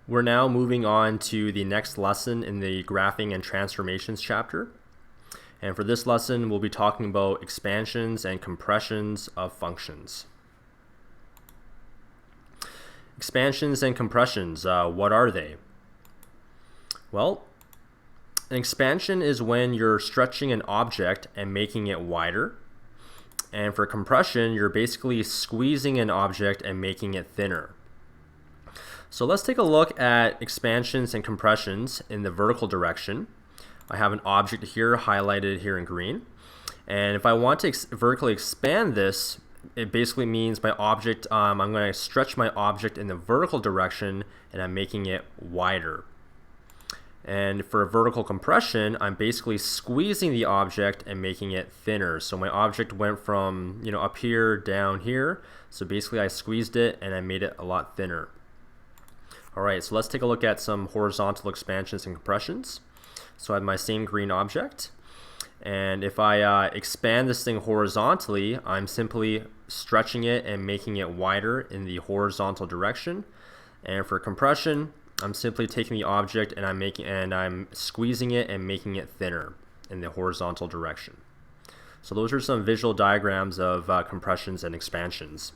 We're now moving on to the next lesson in the graphing and transformations chapter. And for this lesson, we'll be talking about expansions and compressions of functions. Expansions and compressions, what are they? Well, an expansion is when you're stretching an object and making it wider. And for compression, you're basically squeezing an object and making it thinner. So let's take a look at expansions and compressions in the vertical direction. I have an object here highlighted here in green. And if I want to vertically expand this, it basically means my object, I'm going to stretch my object in the vertical direction and I'm making it wider. And for vertical compression, I'm basically squeezing the object and making it thinner. So my object went from up here down here. So basically I squeezed it and I made it a lot thinner. Alright, so let's take a look at some horizontal expansions and compressions. So I have my same green object. And if I expand this thing horizontally, I'm simply stretching it and making it wider in the horizontal direction. And for compression, I'm simply taking the object and I'm squeezing it and making it thinner in the horizontal direction. So those are some visual diagrams of compressions and expansions.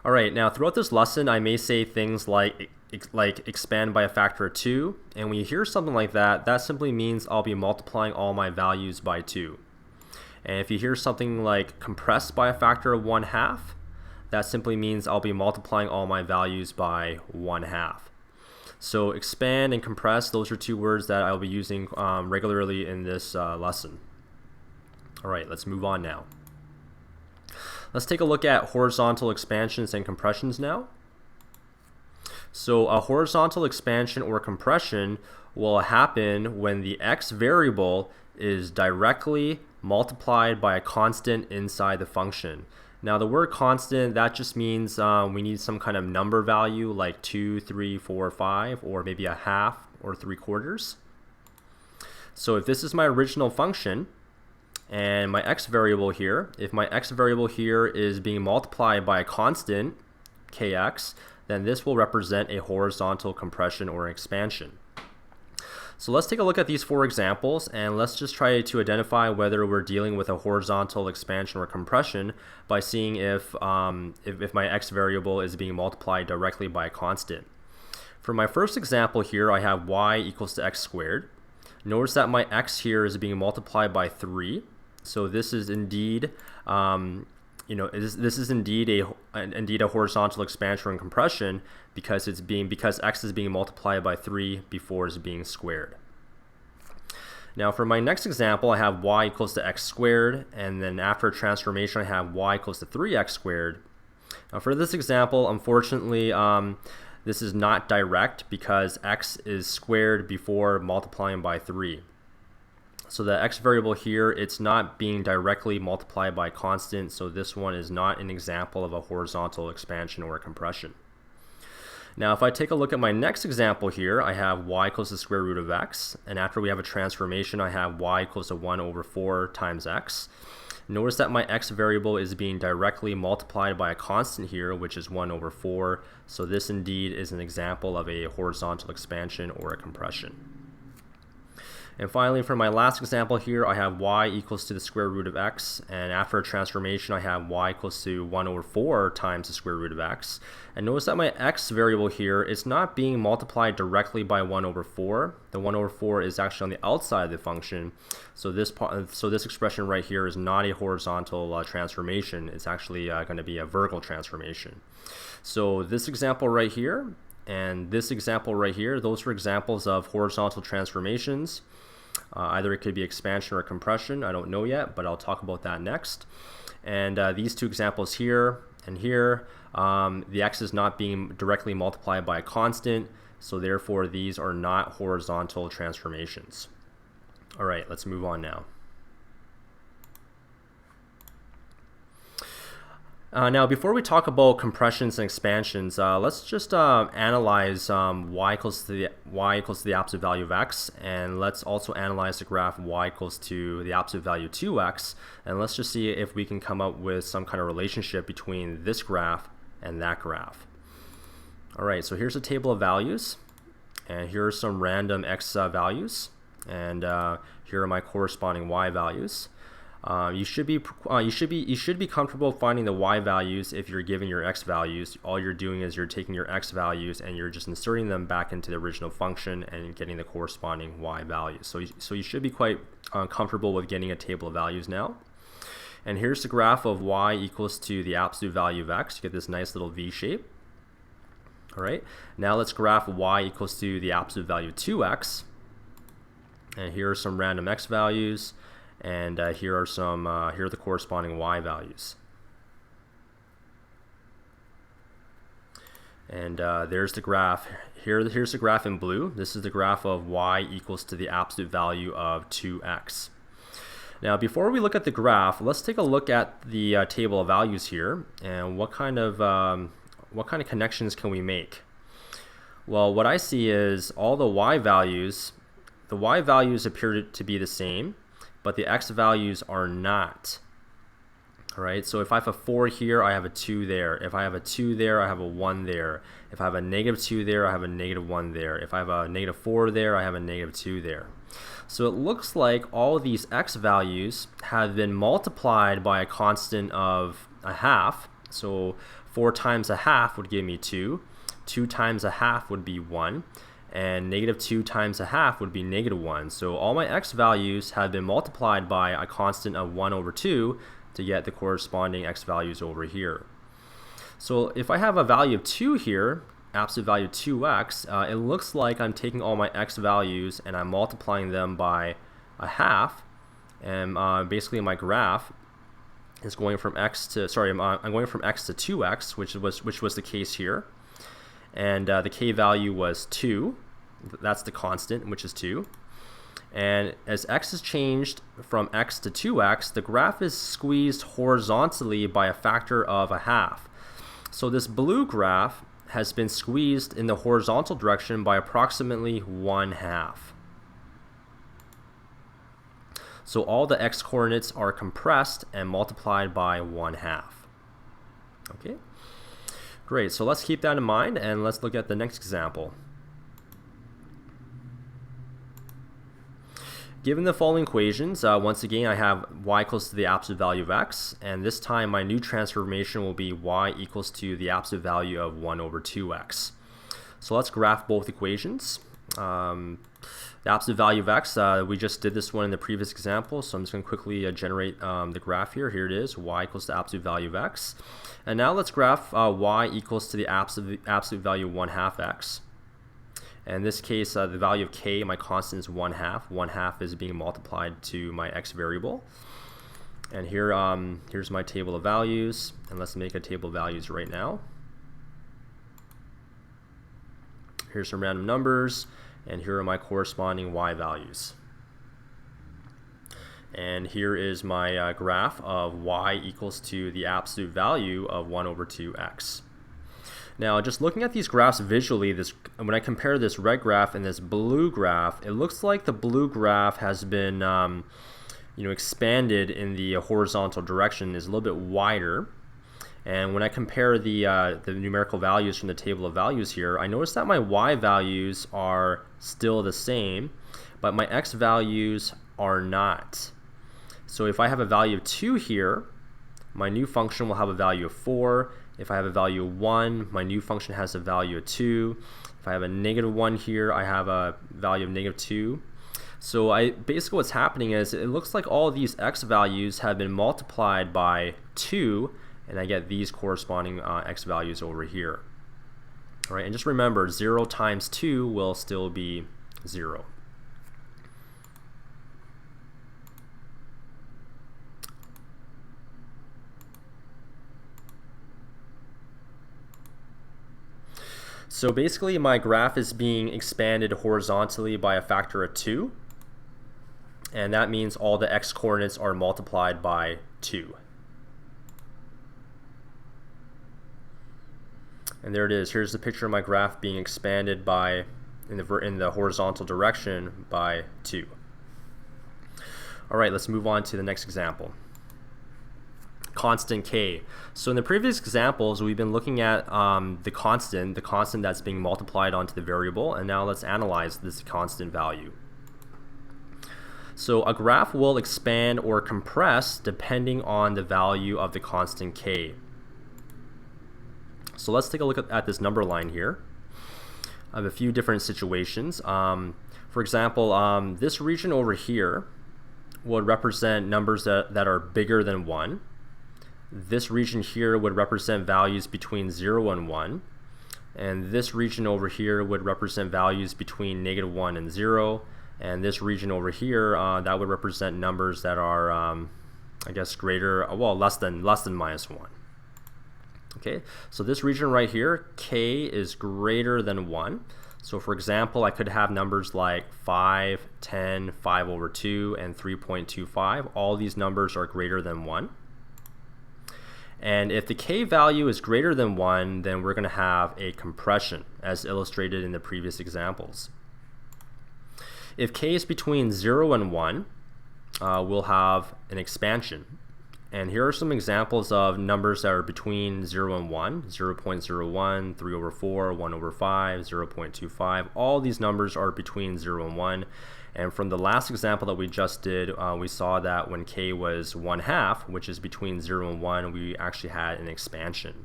All right, now throughout this lesson, I may say things like expand by a factor of 2, and when you hear something like that, that simply means I'll be multiplying all my values by 2. And if you hear something like compress by a factor of 1/2, that simply means I'll be multiplying all my values by 1/2. So expand and compress, those are two words that I'll be using regularly in this lesson. All right, let's move on now. Let's take a look at horizontal expansions and compressions now. So a horizontal expansion or compression will happen when the x variable is directly multiplied by a constant inside the function. Now the word constant, that just means we need some kind of number value like 2, 3, 4, 5, or maybe a half or 3/4. So if this is my original function, and my x variable here, if my x variable here is being multiplied by a constant, kx, then this will represent a horizontal compression or expansion. So let's take a look at these 4 examples, and let's just try to identify whether we're dealing with a horizontal expansion or compression by seeing if my x variable is being multiplied directly by a constant. For my first example here, I have y equals to x squared. Notice that my x here is being multiplied by 3. So this is indeed, this is indeed a horizontal expansion and compression because x is being multiplied by 3 before it's being squared. Now for my next example, I have y equals to x squared, and then after a transformation, I have y equals to 3x squared. Now for this example, unfortunately, this is not direct because x is squared before multiplying by 3. So the x variable here, it's not being directly multiplied by a constant, so this one is not an example of a horizontal expansion or a compression. Now if I take a look at my next example here, I have y equals the square root of x, and after we have a transformation, I have y equals to 1/4 times x. Notice that my x variable is being directly multiplied by a constant here, which is 1/4, so this indeed is an example of a horizontal expansion or a compression. And finally, for my last example here, I have y equals to the square root of x, and after a transformation, I have y equals to 1/4 times the square root of x. And notice that my x variable here is not being multiplied directly by 1/4. The 1/4 is actually on the outside of the function, so this expression right here is not a horizontal transformation. It's actually going to be a vertical transformation. So this example right here and this example right here, those are examples of horizontal transformations. Either it could be expansion or compression, I don't know yet, but I'll talk about that next. And these 2 examples here and here, the x is not being directly multiplied by a constant, so therefore these are not horizontal transformations. All right, let's move on now. Now, before we talk about compressions and expansions, let's just analyze y equals to the absolute value of x, and let's also analyze the graph y equals to the absolute value of 2x, and let's just see if we can come up with some kind of relationship between this graph and that graph. All right, so here's a table of values, and here are some random x values, and here are my corresponding y values. You should be comfortable finding the y values if you're given your x values. All you're doing is you're taking your x values and you're just inserting them back into the original function and getting the corresponding y values. So you should be quite comfortable with getting a table of values now. And here's the graph of y equals to the absolute value of x. You get this nice little V shape. All right, now let's graph y equals to the absolute value of 2x. And here are some random x values, and here are the corresponding y values. And there's the graph. Here's the graph in blue. This is the graph of y equals to the absolute value of 2x. Now, before we look at the graph, let's take a look at the table of values here, and what kind of connections can we make? Well, what I see is all the y values appear to be the same, but the x values are not. All right, so if I have a 4 here, I have a 2 there. If I have a 2 there, I have a 1 there. If I have a -2 there, I have a -1 there. If I have a -4 there, I have a -2 there. So it looks like all of these x values have been multiplied by a constant of a half. So 4 times a half would give me 2. 2 times a half would be 1. And -2 times a half would be -1. So all my x values have been multiplied by a constant of 1 over 2 to get the corresponding x values over here. So if I have a value of 2 here, absolute value 2x, it looks like I'm taking all my x values and I'm multiplying them by a half, and basically my graph is going from x to, I'm going from x to 2x, which was the case here, and the k value was 2. That's the constant, which is 2. And as x is changed from x to 2x, the graph is squeezed horizontally by a factor of a half. So this blue graph has been squeezed in the horizontal direction by approximately 1/2. So all the x coordinates are compressed and multiplied by 1/2. Okay, great. So let's keep that in mind, and let's look at the next example. Given the following equations, once again I have y equals to the absolute value of x, and this time my new transformation will be y equals to the absolute value of 1 over 2x. So let's graph both equations. The absolute value of x, we just did this one in the previous example, so I'm just going to quickly generate the graph here. Here it is, y equals to the absolute value of x. And now let's graph y equals to the absolute value of 1/2 x. In this case, the value of k, my constant, is 1/2. 1/2 is being multiplied to my x variable. And here, here's my table of values. And let's make a table of values right now. Here's some random numbers. And here are my corresponding y values. And here is my graph of y equals to the absolute value of 1 over 2x. Now, just looking at these graphs visually, when I compare this red graph and this blue graph, it looks like the blue graph has been expanded in the horizontal direction, is a little bit wider. And when I compare the numerical values from the table of values here, I notice that my y values are still the same, but my x values are not. So if I have a value of 2 here, my new function will have a value of 4. If I have a value of 1, my new function has a value of 2. If I have a -1 here, I have a value of -2. So basically what's happening is it looks like all of these x values have been multiplied by 2, and I get these corresponding x values over here. All right, and just remember, 0 times 2 will still be 0. So basically my graph is being expanded horizontally by a factor of 2, and that means all the x coordinates are multiplied by 2. And there it is. Here's the picture of my graph being expanded by in the horizontal direction by 2. All right, let's move on to the next example. constant k. So in the previous examples, we've been looking at the constant that's being multiplied onto the variable, and now let's analyze this constant value. So a graph will expand or compress depending on the value of the constant k. So let's take a look at this number line here. I have a few different situations. For example, this region over here would represent numbers that are bigger than 1. This region here would represent values between 0 and 1. And this region over here would represent values between -1 and 0. And this region over here, that would represent numbers that are, I guess, greater, well, less than -1. Okay, so this region right here, k is greater than 1. So for example, I could have numbers like 5, 10, 5/2, and 3.25. All these numbers are greater than 1. And if the k value is greater than 1, then we're going to have a compression, as illustrated in the previous examples. If k is between 0 and 1, we'll have an expansion. And here are some examples of numbers that are between 0 and 1, 0.01, 3/4, 1/5, 0.25. All these numbers are between 0 and 1. And from the last example that we just did, we saw that when k was 1/2, which is between 0 and 1, we actually had an expansion.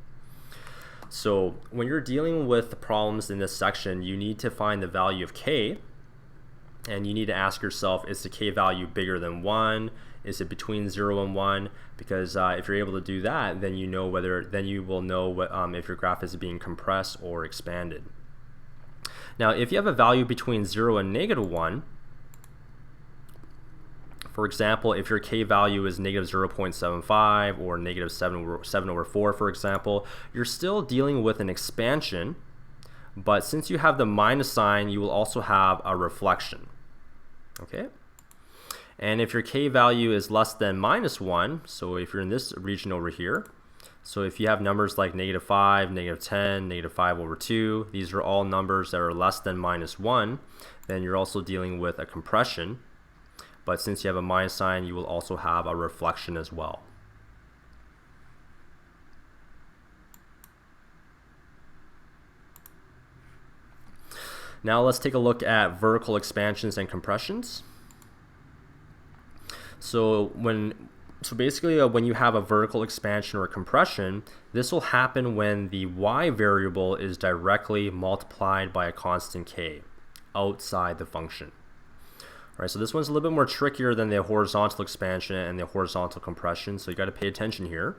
So when you're dealing with problems in this section, you need to find the value of k. And you need to ask yourself, is the k value bigger than 1? Is it between 0 and 1? Because if you're able to do that, then you will know what, if your graph is being compressed or expanded. Now, if you have a value between 0 and -1, for example, if your k value is -0.75 or -7/4, for example, you're still dealing with an expansion, but since you have the minus sign, you will also have a reflection. Okay? And if your k value is less than -1, so if you're in this region over here, so if you have numbers like -5, -10, -5/2, these are all numbers that are less than -1, then you're also dealing with a compression. But since you have a minus sign, you will also have a reflection as well. Now let's take a look at vertical expansions and compressions. So basically when you have a vertical expansion or compression, this will happen when the y variable is directly multiplied by a constant k outside the function. All right, so this one's a little bit more trickier than the horizontal expansion and the horizontal compression, so you got to pay attention here.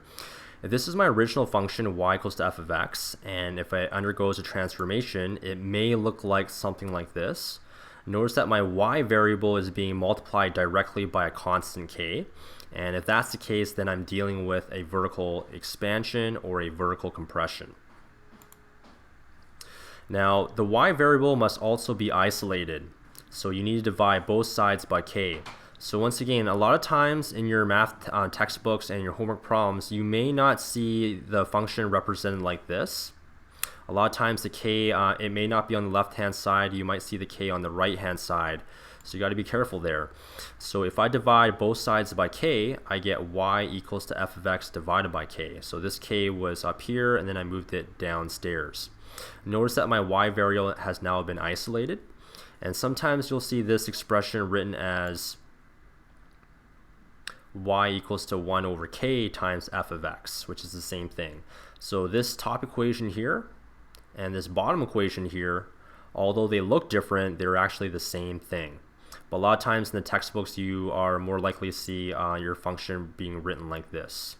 If this is my original function, y = f of x, and if it undergoes a transformation, it may look like something like this. Notice that my y variable is being multiplied directly by a constant k, and if that's the case, then I'm dealing with a vertical expansion or a vertical compression. Now, the y variable must also be isolated, so you need to divide both sides by k. So once again, a lot of times in your math textbooks and your homework problems, you may not see the function represented like this. A lot of times the k, it may not be on the left-hand side. You might see the k on the right-hand side. So you got to be careful there. So if I divide both sides by k, I get y = f of x divided by k. So this k was up here, and then I moved it downstairs. Notice that my y variable has now been isolated. And sometimes you'll see this expression written as y = 1/k times f of x, which is the same thing. So this top equation here and this bottom equation here, although they look different, they're actually the same thing. But a lot of times in the textbooks, you are more likely to see your function being written like this.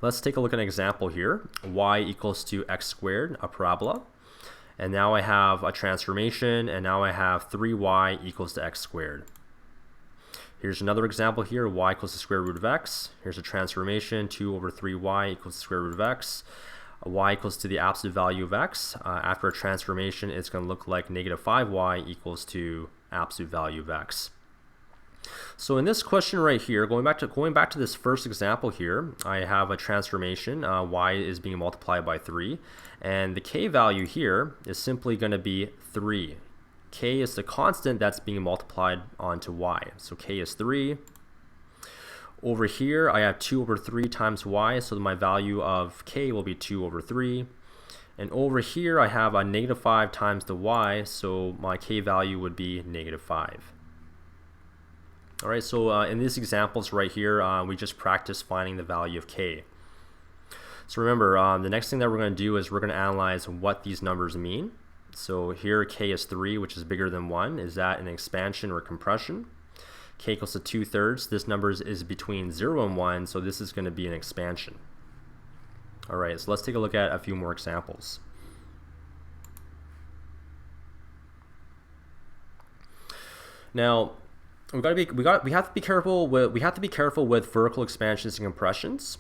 Let's take a look at an example here. Y = x squared, a parabola. And now I have a transformation, and now I have 3y = x squared. Here's another example here, y = the square root of x. Here's a transformation, 2/3y = the square root of x. Y = the absolute value of x. After a transformation, it's going to look like -5y = absolute value of x. So in this question right here, going back to this first example here, I have a transformation. Y is being multiplied by 3, and the k value here is simply going to be 3. K is the constant that's being multiplied onto y. So k is 3. Over here, I have 2 over 3 times y, so my value of k will be 2 over 3. And over here, I have a negative 5 times the y, so my k value would be negative 5. All right, so in these examples right here, we just practice finding the value of k. So remember, the next thing that we're going to do is we're going to analyze what these numbers mean. So here, k is 3, which is bigger than 1. Is that an expansion or compression? K equals to 2/3. This number is between 0 and 1, so this is going to be an expansion. All right, so let's take a look at a few more examples. Now, we have to be careful with vertical expansions and compressions.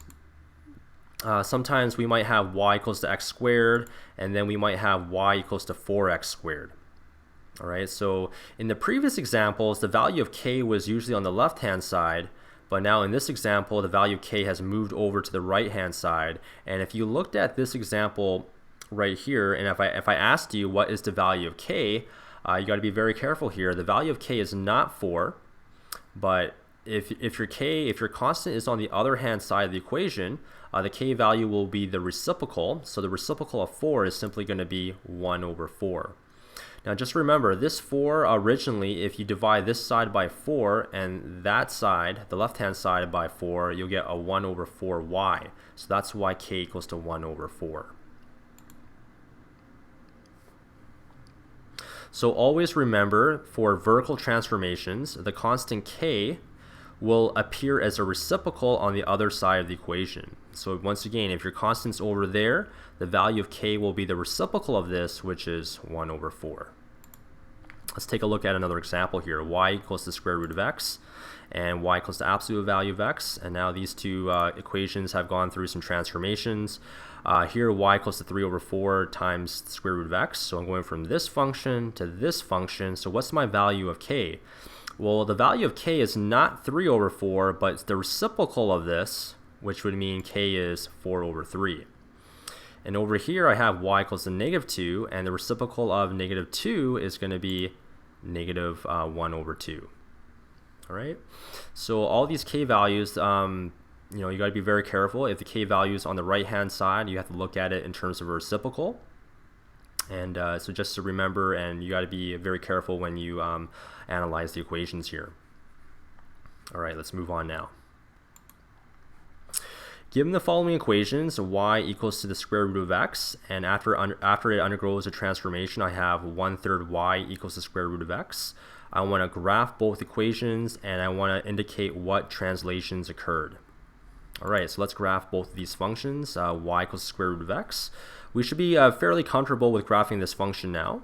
Sometimes we might have y equals to x squared, and then we might have y equals to 4x squared. All right, so in the previous examples, the value of k was usually on the left-hand side, but now in this example, the value of k has moved over to the right-hand side. And if you looked at this example right here, and if I asked you what is the value of k, you got to be very careful here. The value of k is not 4, but if your constant is on the other hand side of the equation, the k value will be the reciprocal. So the reciprocal of 4 is simply going to be 1 over 4. Now just remember, this 4 originally, if you divide this side by 4 and that side, the left-hand side, by 4, you'll get a 1 over 4y. So that's why k equals to 1 over 4. So always remember, for vertical transformations, the constant k will appear as a reciprocal on the other side of the equation. So once again, if your constant's over there, the value of k will be the reciprocal of this, which is 1 over 4. Let's take a look at another example here. Y equals the square root of x, and y equals the absolute value of x. And now these two equations have gone through some transformations. Here, y equals to 3 over 4 times the square root of x. So I'm going from this function to this function. So what's my value of k? Well, the value of k is not 3 over 4, but it's the reciprocal of this, which would mean k is 4 over 3. And over here, I have y equals to negative 2, and the reciprocal of negative 2 is going to be negative 1 over 2. All right. So all these k values, you got to be very careful. If the k value is on the right-hand side, you have to look at it in terms of a reciprocal. And so just to remember, and you got to be very careful when you analyze the equations here. All right, let's move on now. Given the following equations, y equals to the square root of x, and after it undergoes a transformation, I have 1/3 y equals the square root of x. I want to graph both equations, and I want to indicate what translations occurred. All right, so let's graph both of these functions. Y equals the square root of x. We should be fairly comfortable with graphing this function now.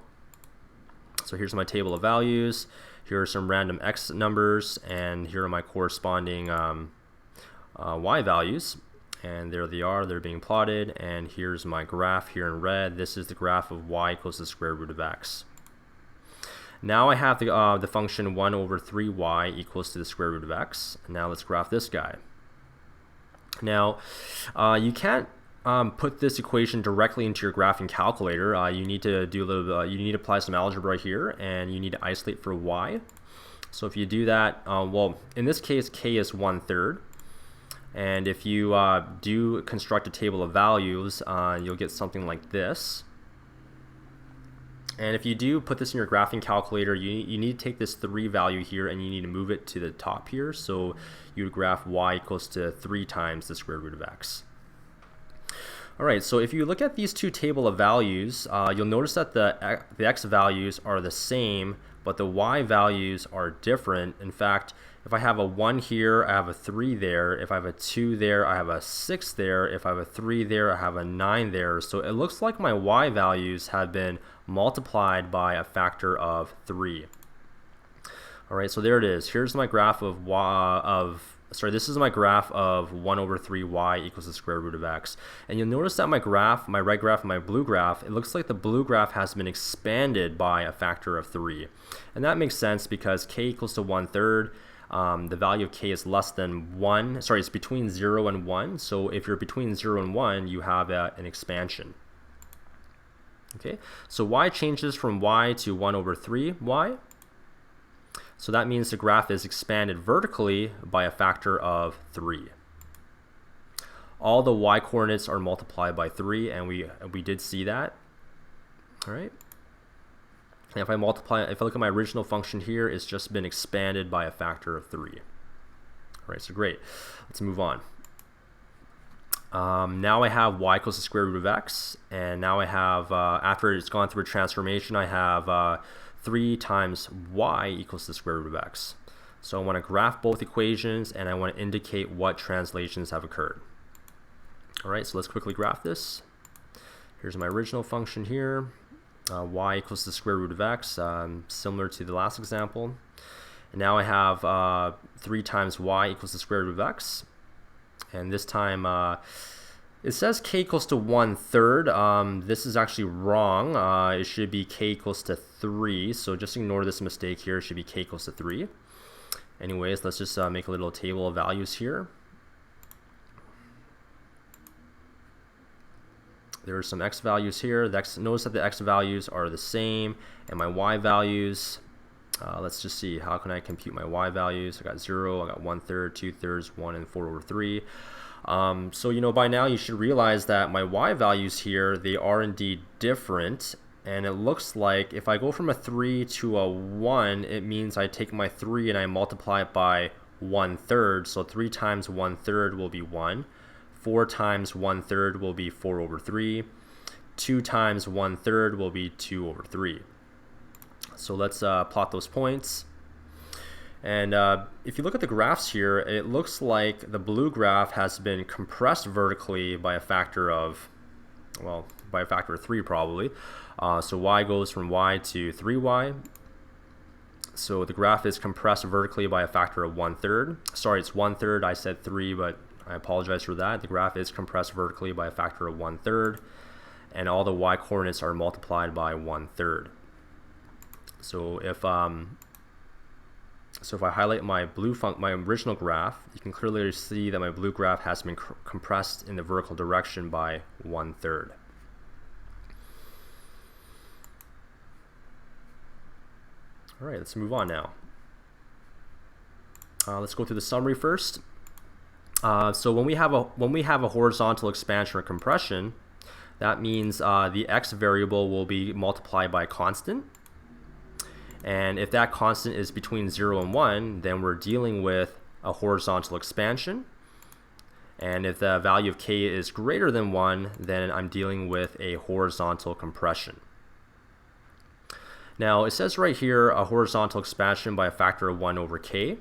So here's my table of values. Here are some random x numbers, and here are my corresponding y values. And there they are, they're being plotted. And here's my graph here in red. This is the graph of y equals the square root of x. Now I have the function 1 over 3y equals to the square root of x. Now let's graph this guy. Now, you can't put this equation directly into your graphing calculator. You need to do a little. You need to apply some algebra here, and you need to isolate for y. So if you do that, well, in this case, k is 1/3, and if you do construct a table of values, you'll get something like this. And if you do put this in your graphing calculator, you need to take this 3 value here and you need to move it to the top here. So you would graph y equals to 3 times the square root of x. All right, so if you look at these two table of values, you'll notice that the x values are the same, but the y values are different. In fact, if I have a 1 here, I have a 3 there. If I have a 2 there, I have a 6 there. If I have a 3 there, I have a 9 there. So it looks like my y values have been multiplied by a factor of 3. All right, so there it is. Here's my graph of this is my graph of 1 over 3y equals the square root of x. And you'll notice that my graph, my red graph and my blue graph, it looks like the blue graph has been expanded by a factor of 3. And that makes sense because k equals to 1/3. The value of k is less than 1. Sorry, it's between 0 and 1. So if you're between 0 and 1, you have an expansion. Okay, so y changes from y to 1 over 3y. So that means the graph is expanded vertically by a factor of 3. All the y coordinates are multiplied by 3, and we did see that. All right. And if I look at my original function here, it's just been expanded by a factor of 3. All right, so great. Let's move on. Now I have y equals the square root of x, and now I have, after it's gone through a transformation, I have 3 times y equals the square root of x. So I want to graph both equations, and I want to indicate what translations have occurred. All right, so let's quickly graph this. Here's my original function here. Y equals the square root of x, similar to the last example. And now I have 3 times y equals the square root of x. And this time it says k equals to 1/3. This is actually wrong. It should be k equals to 3. So just ignore this mistake here. It should be k equals to 3. Anyways, let's just make a little table of values here. There are some x values here. Notice that the x values are the same, and my y values, let's just see, how can I compute my y values? I got 0, I got 1/3, 2/3, 1, and 4/3. So, by now you should realize that my y values here, they are indeed different, and it looks like if I go from a 3 to a 1, it means I take my 3 and I multiply it by 1/3, so 3 times 1/3 will be 1. 4 times 1/3 will be 4/3. 2 times 1/3 will be 2/3. So let's plot those points. And if you look at the graphs here, it looks like the blue graph has been compressed vertically by a factor of, well, by a factor of 3 probably. So y goes from y to 3y. So the graph is compressed vertically by a factor of 1/3. Sorry, it's 1/3. I said 3, but I apologize for that. The graph is compressed vertically by a factor of 1/3, and all the y coordinates are multiplied by 1/3. So if I highlight my my original graph, you can clearly see that my blue graph has been compressed in the vertical direction by 1/3. All right, let's move on now. Let's go through the summary first. So when we have a horizontal expansion or compression, that means the x variable will be multiplied by a constant. And if that constant is between 0 and 1, then we're dealing with a horizontal expansion. And if the value of k is greater than 1, then I'm dealing with a horizontal compression. Now it says right here a horizontal expansion by a factor of 1/k.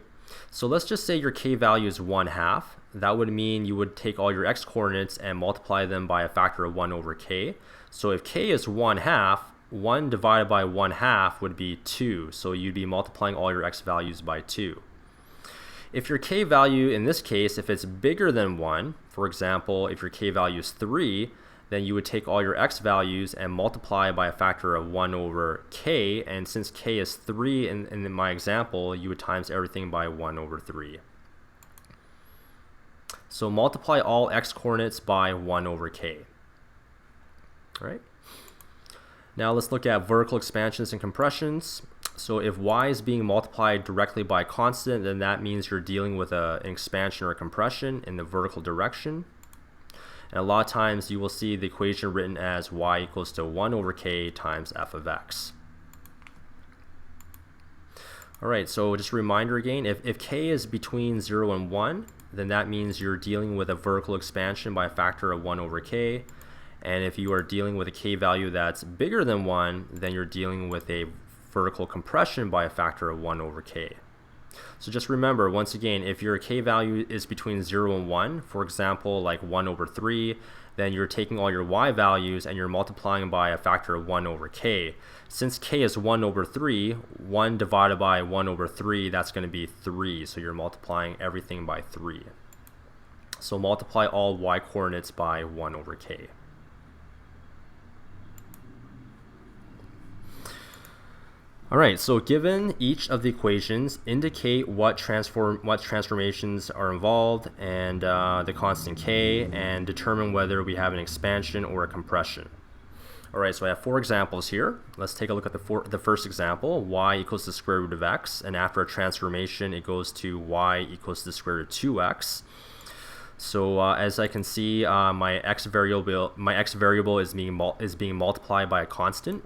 So let's just say your k value is 1/2. That would mean you would take all your x coordinates and multiply them by a factor of 1/k. So if k is 1/2, 1 divided by 1/2 would be 2. So you'd be multiplying all your x values by 2. If your k value, in this case, if it's bigger than 1, for example, if your k value is 3, then you would take all your x values and multiply by a factor of 1/k. And since k is 3 in my example, you would times everything by 1/3. So multiply all x coordinates by 1/k. All right. Now let's look at vertical expansions and compressions. So if y is being multiplied directly by a constant, then that means you're dealing with an expansion or a compression in the vertical direction. And a lot of times you will see the equation written as y equals to 1/k times f of x. All right, so just a reminder again, if k is between 0 and 1, then that means you're dealing with a vertical expansion by a factor of 1/k. And if you are dealing with a k value that's bigger than 1, then you're dealing with a vertical compression by a factor of 1/k. So just remember, once again, if your k value is between 0 and 1, for example, like 1/3, then you're taking all your y values and you're multiplying by a factor of 1/k. Since k is 1/3, 1 divided by 1/3, that's going to be 3. So you're multiplying everything by 3. So multiply all y coordinates by 1/k. All right, so given each of the equations, indicate what transformations are involved and the constant k, and determine whether we have an expansion or a compression. All right, so I have 4 examples here. Let's take a look at the first example, y equals the square root of x, and after a transformation, it goes to y equals to the square root of 2x. So as I can see, my x variable is being multiplied by a constant.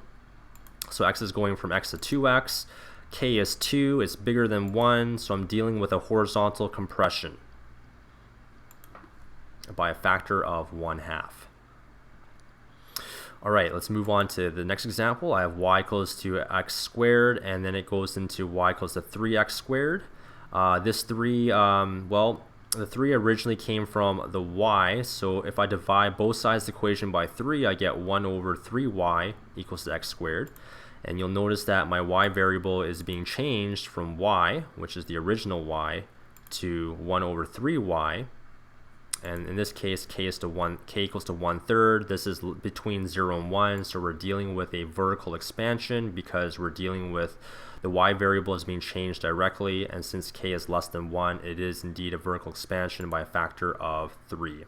So x is going from x to 2x. K is 2. It's bigger than 1, so I'm dealing with a horizontal compression by a factor of 1/2. All right, let's move on to the next example. I have y equals to x squared, and then it goes into y equals to 3x squared. This 3, well, the 3 originally came from the y, so if I divide both sides of the equation by 3, I get 1 over 3y equals to x squared. And you'll notice that my y variable is being changed from y, which is the original y, to 1 over 3y. And in this case, k equals to 1/3. This is between 0 and 1, so we're dealing with a vertical expansion because we're dealing with the y variable is being changed directly, and since k is less than 1, it is indeed a vertical expansion by a factor of 3.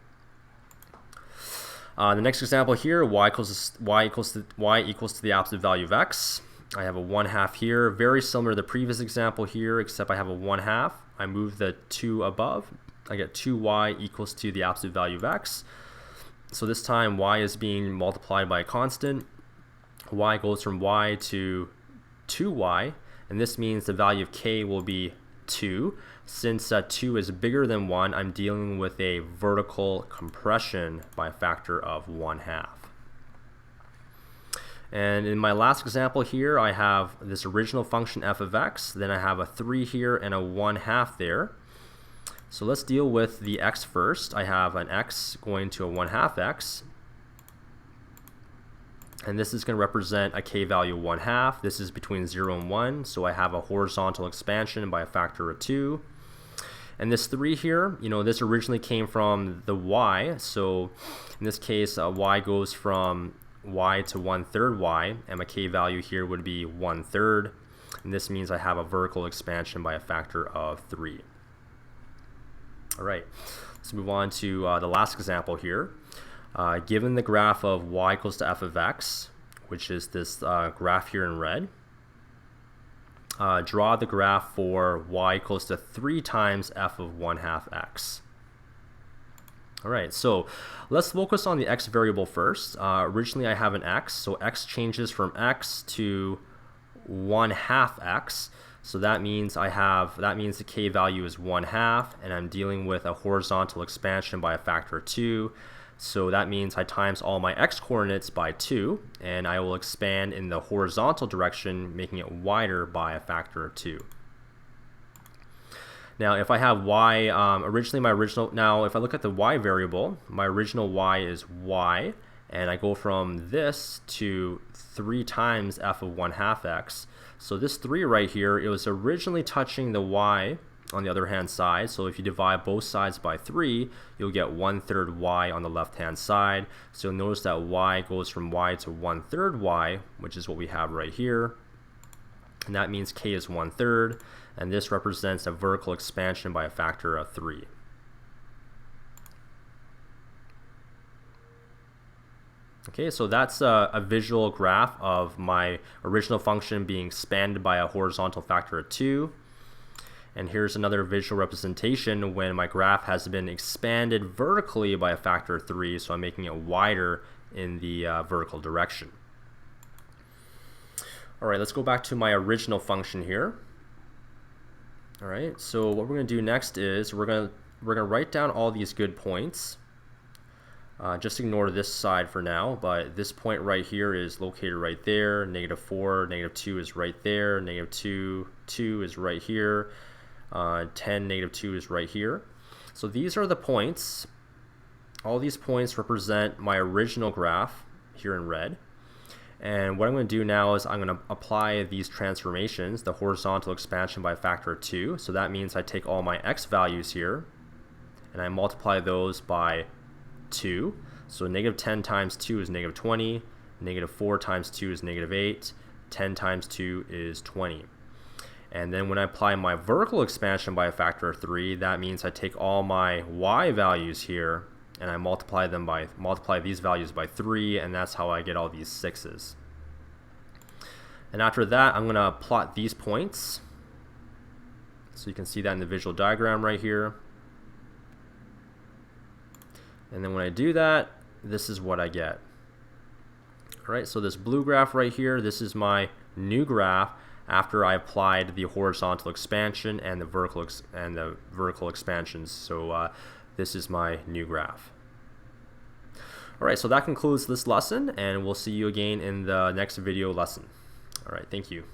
The next example here, y equals to the absolute value of x. I have a 1/2 here, very similar to the previous example here, except I have a 1/2. I move the 2 above. I get 2y equals to the absolute value of x. So this time y is being multiplied by a constant. Y goes from y to 2y, and this means the value of k will be 2. Since 2 is bigger than 1, I'm dealing with a vertical compression by a factor of 1/2. And in my last example here, I have this original function f of x, then I have a 3 here and a 1/2 there. So let's deal with the x first. I have an x going to a 1/2 x, and this is going to represent a k value of 1/2. This is between 0 and 1, so I have a horizontal expansion by a factor of 2. And this 3 here, this originally came from the y, so in this case, y goes from y to 1/3 y, and my k value here would be 1/3, and this means I have a vertical expansion by a factor of 3. All right, let's move on to the last example here. Given the graph of y equals to f of x, which is this graph here in red, draw the graph for y equals to 3 times f of 1/2 x. All right, so let's focus on the x variable first. Originally I have an x, so x changes from x to 1/2 x. So that means the k value is 1/2, and I'm dealing with a horizontal expansion by a factor of 2. So that means I times all my x coordinates by 2, and I will expand in the horizontal direction, making it wider by a factor of 2. Now, if I have y, now if I look at the y variable, my original y is y, and I go from this to 3 times f of 1/2 x. So this 3 right here, it was originally touching the y on the other hand side. So if you divide both sides by 3, you'll get 1/3 y on the left hand side. So you'll notice that y goes from y to 1/3 y, which is what we have right here. And that means k is 1/3, and this represents a vertical expansion by a factor of 3. Okay, so that's a visual graph of my original function being expanded by a horizontal factor of 2. And here's another visual representation when my graph has been expanded vertically by a factor of 3, so I'm making it wider in the vertical direction. All right, let's go back to my original function here. All right, so what we're going to do next is we're going to write down all these good points. Just ignore this side for now, but this point right here is located right there. -4, -2 is right there. -2, 2 is right here. 10, -2 is right here. So these are the points. All these points represent my original graph here in red. And what I'm going to do now is I'm going to apply these transformations, the horizontal expansion by a factor of 2. So that means I take all my x values here and I multiply those by 2. So -10 times 2 is -20, -4 times 2 is -8, 10 times 2 is 20. And then when I apply my vertical expansion by a factor of 3, that means I take all my y values here and I multiply these values by 3, and that's how I get all these 6s. And after that, I'm going to plot these points. So you can see that in the visual diagram right here. And then when I do that, this is what I get. All right, so this blue graph right here, this is my new graph after I applied the horizontal expansion and the vertical expansions. So this is my new graph. All right, so that concludes this lesson, and we'll see you again in the next video lesson. All right, thank you.